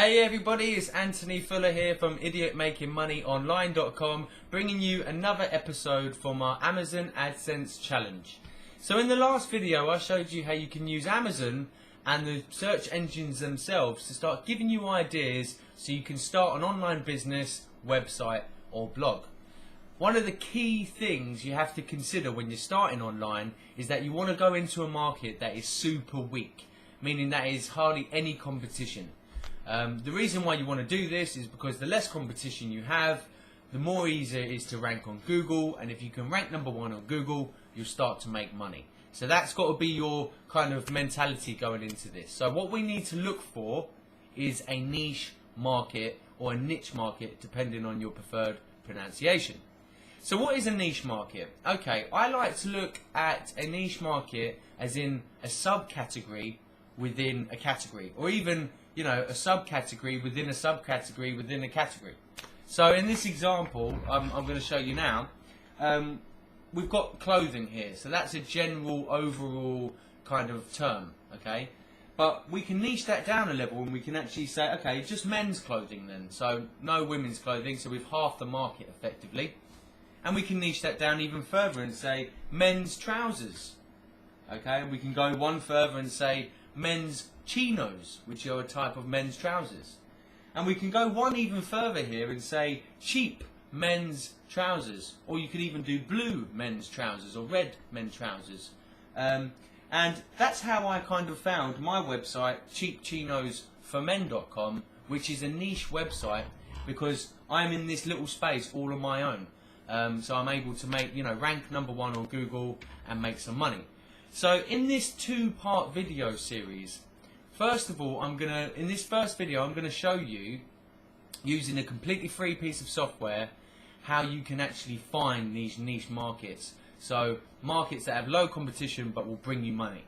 Hey everybody, it's Anthony Fuller here from idiotmakingmoneyonline.com, bringing you another episode from our Amazon AdSense challenge. So in the last video I showed you how you can use Amazon and the search engines themselves to start giving you ideas so you can start an online business, website or blog. One of the key things you have to consider when you're starting online is that you want to go into a market that is super weak, meaning that is hardly any competition. The reason why you want to do this is because the less competition you have, the more easier it is to rank on Google, and if you can rank number one on Google, you'll start to make money. So that's got to be your kind of mentality going into this. So what we need to look for is a niche market or a niche market, depending on your preferred pronunciation. So what is a niche market? Okay, I like to look at a niche market as in a subcategory within a category, or even, you know, a subcategory within a subcategory within a category. So in this example, I'm going to show you now, we've got clothing here, so that's a general overall kind of term, okay? But we can niche that down a level and we can actually say, okay, just men's clothing then, so no women's clothing, so we've halved the market effectively. And we can niche that down even further and say men's trousers, okay? We can go one further and say men's chinos, which are a type of men's trousers. And we can go one even further here and say cheap men's trousers, or you could even do blue men's trousers or red men's trousers. And that's how I kind of found my website, cheapchinosformen.com, which is a niche website because I'm in this little space all on my own. So I'm able to make, you know, rank number one on Google and make some money. So in this two-part video series, first of all, in this first video, I'm gonna show you, using a completely free piece of software, how you can actually find these niche markets. So markets that have low competition but will bring you money.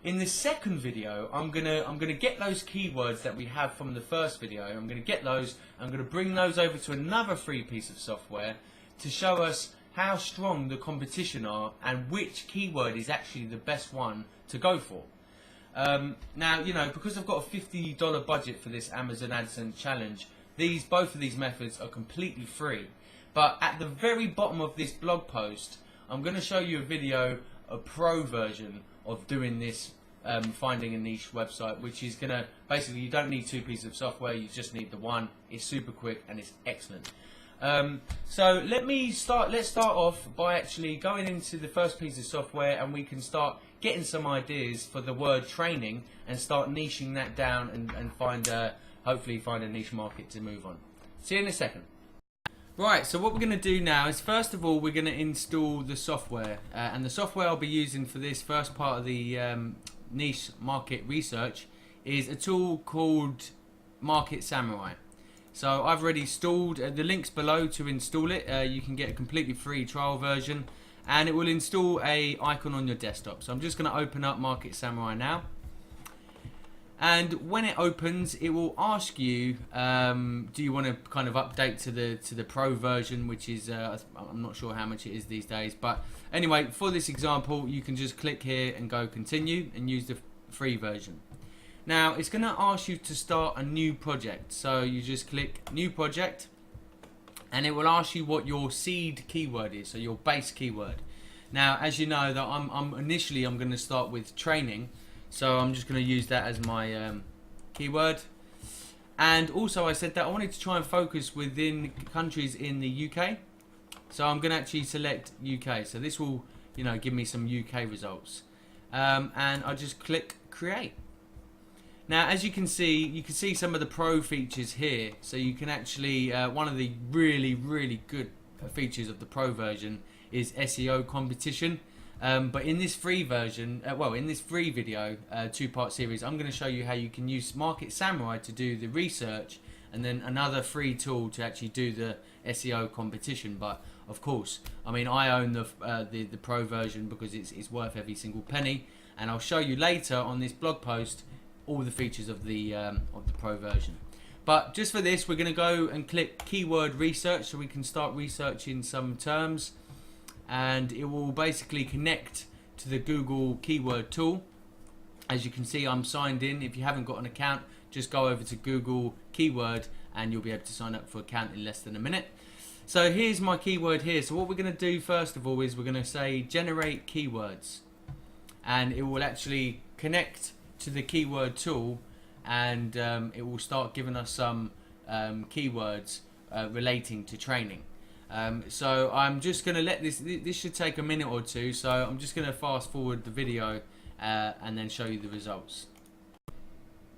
In the second video, I'm gonna get those keywords that we have from the first video. I'm gonna get those. I'm gonna bring those over to another free piece of software to show us how strong the competition are and which keyword is actually the best one to go for. Now, you know, because I've got a $50 budget for this Amazon AdSense challenge, both of these methods are completely free. But at the very bottom of this blog post, I'm going to show you a video, a pro version of doing this, finding a niche website, which is going to, basically, you don't need two pieces of software, you just need the one. It's super quick and it's excellent. So let's start off by actually going into the first piece of software, and we can start getting some ideas for the word training and start niching that down and hopefully find a niche market to move on. See you in a second. Right, so what we're going to do now is, first of all, we're going to install the software, and the software I'll be using for this first part of the niche market research is a tool called Market Samurai. So I've already installed, the links below to install it. You can get a completely free trial version, and it will install a icon on your desktop. So I'm just going to open up Market Samurai now, and when it opens, it will ask you, do you want to kind of update to the pro version, which is I'm not sure how much it is these days, but anyway, for this example, you can just click here and go continue and use the free version. Now it's going to ask you to start a new project, so you just click new project and it will ask you what your seed keyword is, so your base keyword. Now, as you know, that I'm initially going to start with training, so I'm just going to use that as my keyword. And also I said that I wanted to try and focus within countries in the UK, so I'm going to actually select UK, so this will, you know, give me some UK results. And I just click create. Now, as you can see some of the pro features here. So you can actually, one of the really good features of the pro version is SEO competition. But in this free version, in this free video, two-part series, I'm going to show you how you can use Market Samurai to do the research, and then another free tool to actually do the SEO competition. But of course, I mean, I own the pro version because it's worth every single penny, and I'll show you later on this blog post all the features of the pro version. But just for this, we're going to go and click keyword research, so we can start researching some terms, and it will basically connect to the Google keyword tool. As you can see, I'm signed in. If you haven't got an account, just go over to Google Keyword and you'll be able to sign up for an account in less than a minute. So here's my keyword here. So what we're going to do first of all is we're going to say generate keywords, and it will actually connect to the keyword tool, and it will start giving us some keywords relating to training. So I'm just going to let this should take a minute or two, so I'm just going to fast forward the video and then show you the results.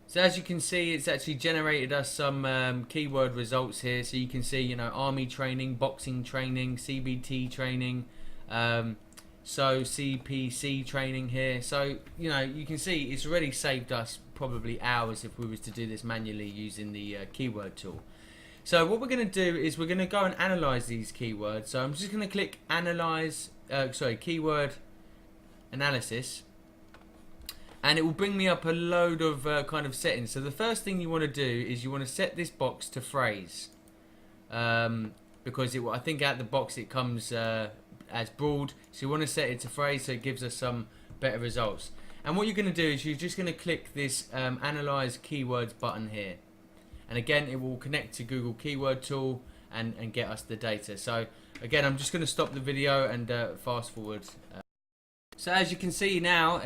So as you can see, it's actually generated us some keyword results here. So you can see, you know, army training, boxing training, CBT training, so CPC training here. So, you know, you can see it's already saved us probably hours if we was to do this manually using the keyword tool. So what we're going to do is we're going to go and analyze these keywords. So I'm just going to click analyze, keyword analysis. And it will bring me up a load of kind of settings. So the first thing you want to do is you want to set this box to phrase, because I think out the box it comes as broad. So you want to set it to phrase so it gives us some better results. And what you're going to do is you're just going to click this analyze keywords button here, and again it will connect to Google Keyword Tool and get us the data. So again, I'm just going to stop the video and fast forward. So as you can see now,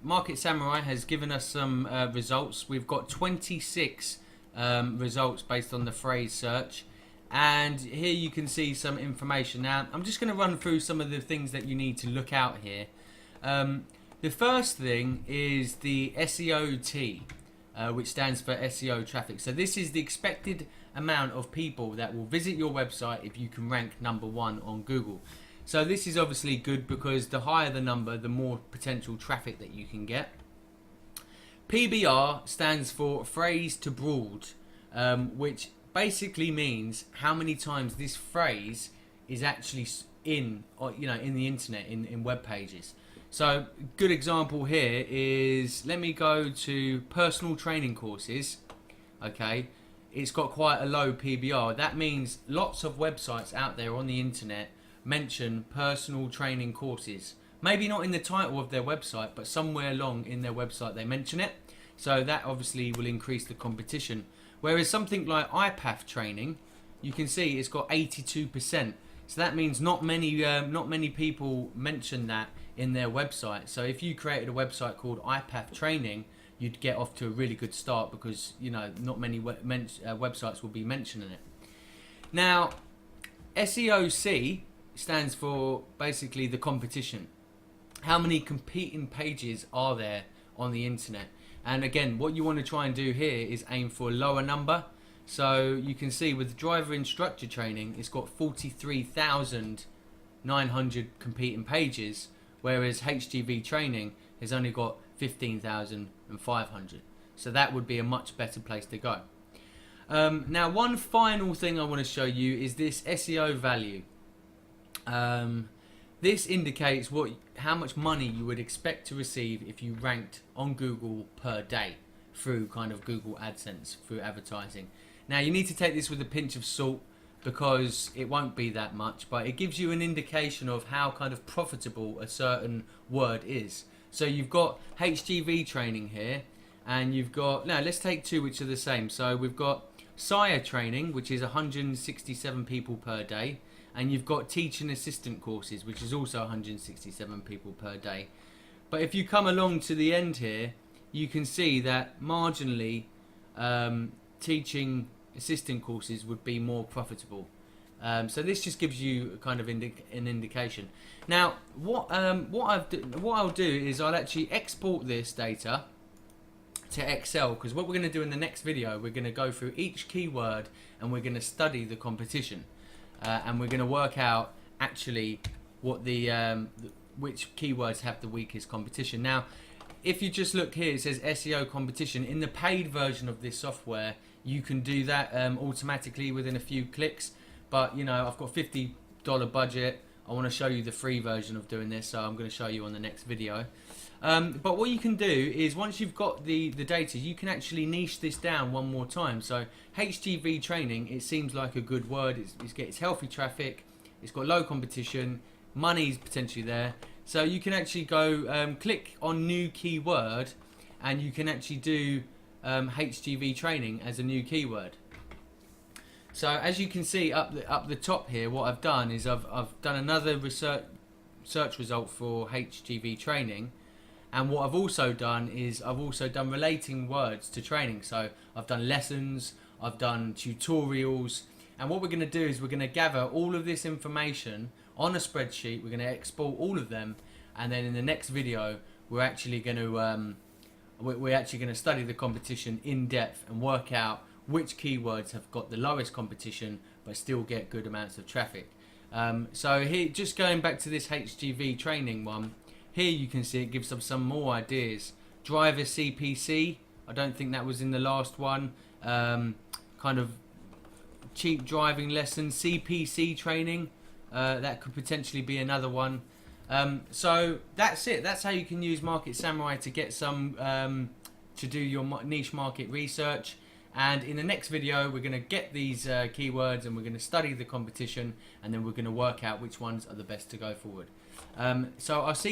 Market Samurai has given us some results. We've got 26 results based on the phrase search, and here you can see some information. Now I'm just going to run through some of the things that you need to look out here. The first thing is the SEOT, which stands for SEO traffic. So this is the expected amount of people that will visit your website if you can rank #1 on Google. So this is obviously good because the higher the number, the more potential traffic that you can get. PBR stands for phrase to broad, which basically means how many times this phrase is actually in the internet, in web pages. So good example here is, let me go to personal training courses. Okay, it's got quite a low PBR. That means lots of websites out there on the internet mention personal training courses. Maybe not in the title of their website, but somewhere along in their website they mention it. So that obviously will increase the competition. Whereas something like iPath training, you can see it's got 82%. So that means not many people mention that in their website. So if you created a website called iPath training, you'd get off to a really good start, because not many websites will be mentioning it. Now, SEOC stands for basically the competition. How many competing pages are there on the internet? And again, what you want to try and do here is aim for a lower number. So you can see with driver instructor training, it's got 43,900 competing pages, whereas HGV training has only got 15,500. So that would be a much better place to go. Now, one final thing I want to show you is this SEO value. This indicates how much money you would expect to receive if you ranked on Google per day through kind of Google AdSense, through advertising. Now you need to take this with a pinch of salt, because it won't be that much, but it gives you an indication of how kind of profitable a certain word is. So you've got HGV training here, and you've got, now let's take two which are the same. So we've got SIRE training, which is 167 people per day, and you've got teaching assistant courses, which is also 167 people per day. But if you come along to the end here, you can see that marginally teaching assistant courses would be more profitable. So this just gives you kind of an indication. Now, what I'll do is I'll actually export this data to Excel, because what we're going to do in the next video, we're going to go through each keyword and we're going to study the competition. And we're going to work out actually what which keywords have the weakest competition. Now, if you just look here, it says SEO competition. In the paid version of this software, you can do that automatically within a few clicks. But I've got $50 budget. I want to show you the free version of doing this, so I'm going to show you on the next video. But what you can do is, once you've got the data, you can actually niche this down one more time. So HGV training, it seems like a good word. It's healthy traffic, it's got low competition, money's potentially there. So you can actually go click on new keyword, and you can actually do HGV training as a new keyword. So as you can see up the top here, what I've done is I've done another search result for HGV training, and what I've also done is I've also done relating words to training. So I've done lessons, I've done tutorials, and what we're going to do is we're going to gather all of this information on a spreadsheet. We're going to export all of them, and then in the next video we're actually going to study the competition in depth and work out which keywords have got the lowest competition but still get good amounts of traffic. So here, just going back to this HGV training one, here you can see it gives us some more ideas. Driver CPC, I don't think that was in the last one. Kind of cheap driving lessons, CPC training, that could potentially be another one. So that's it. That's how you can use Market Samurai to get some to do your niche market research. And in the next video we're going to get these keywords and we're going to study the competition, and then we're going to work out which ones are the best to go forward. So I'll see